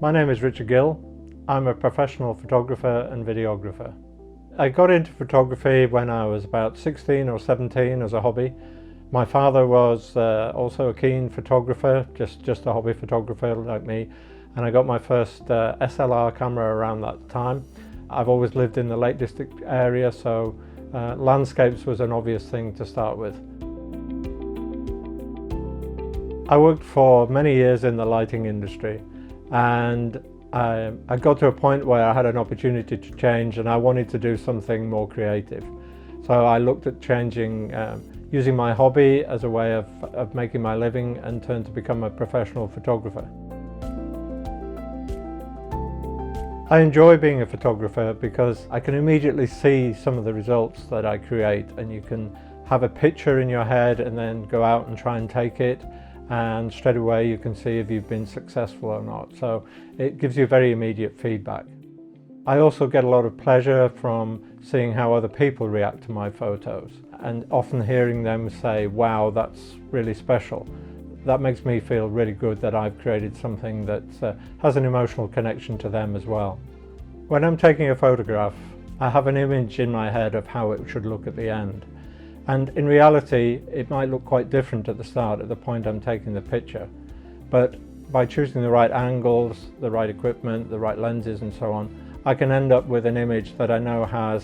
My name is RGill. I'm a professional photographer and videographer. I got into photography when I was about 16 or 17 as a hobby. My father was also a keen photographer, just a hobby photographer like me, and I got my first SLR camera around that time. I've always lived in the Lake District area, so landscapes was an obvious thing to start with. I worked for many years in the lighting industry, and I got to a point where I had an opportunity to change and I wanted to do something more creative. So I looked at changing, using my hobby as a way of making my living, and turned to become a professional photographer. I enjoy being a photographer because I can immediately see some of the results that I create, and you can have a picture in your head and then go out and try and take it, and straight away you can see if you've been successful or not. So it gives you very immediate feedback. I also get a lot of pleasure from seeing how other people react to my photos, and often hearing them say, wow, that's really special. That makes me feel really good that I've created something that has an emotional connection to them as well. When I'm taking a photograph, I have an image in my head of how it should look at the end. And in reality, it might look quite different at the start, at the point I'm taking the picture. But by choosing the right angles, the right equipment, the right lenses and so on, I can end up with an image that I know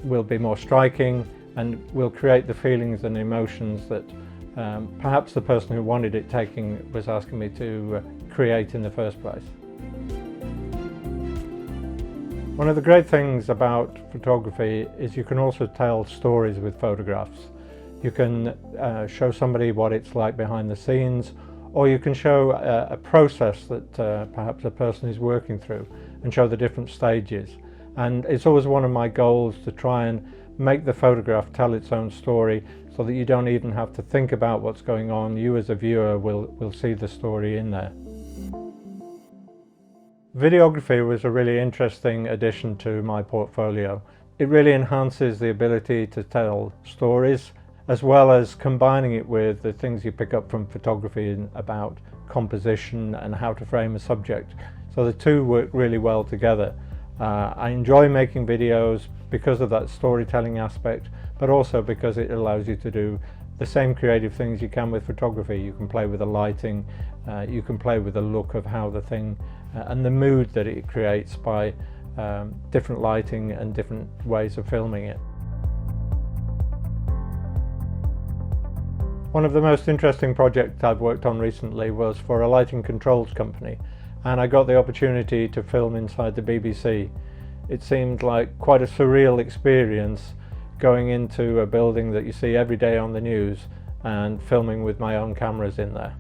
will be more striking and will create the feelings and emotions that perhaps the person who wanted it taking was asking me to create in the first place. One of the great things about photography is you can also tell stories with photographs. You can show somebody what it's like behind the scenes, or you can show a process that perhaps a person is working through and show the different stages. And it's always one of my goals to try and make the photograph tell its own story, so that you don't even have to think about what's going on. You as a viewer will see the story in there. Videography was a really interesting addition to my portfolio. It really enhances the ability to tell stories, as well as combining it with the things you pick up from photography about composition and how to frame a subject. So the two work really well together. I enjoy making videos because of that storytelling aspect, but also because it allows you to do the same creative things you can with photography. You can play with the lighting, you can play with the look of how the thing and the mood that it creates by different lighting and different ways of filming it. One of the most interesting projects I've worked on recently was for a lighting controls company, and I got the opportunity to film inside the BBC. It seemed like quite a surreal experience going into a building that you see every day on the news and filming with my own cameras in there.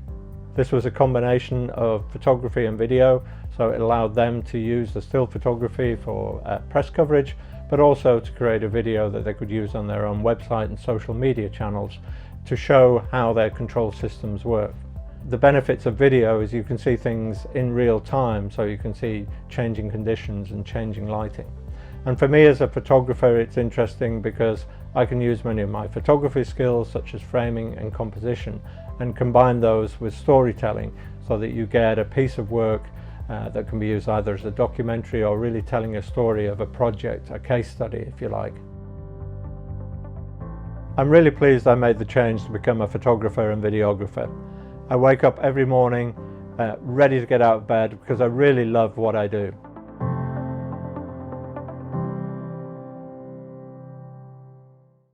This was a combination of photography and video, so it allowed them to use the still photography for press coverage, but also to create a video that they could use on their own website and social media channels to show how their control systems work. The benefits of video is you can see things in real time, so you can see changing conditions and changing lighting. And for me as a photographer, it's interesting because I can use many of my photography skills, such as framing and composition, and combine those with storytelling, so that you get a piece of work that can be used either as a documentary or really telling a story of a project, a case study if you like. I'm really pleased I made the change to become a photographer and videographer. I wake up every morning ready to get out of bed because I really love what I do.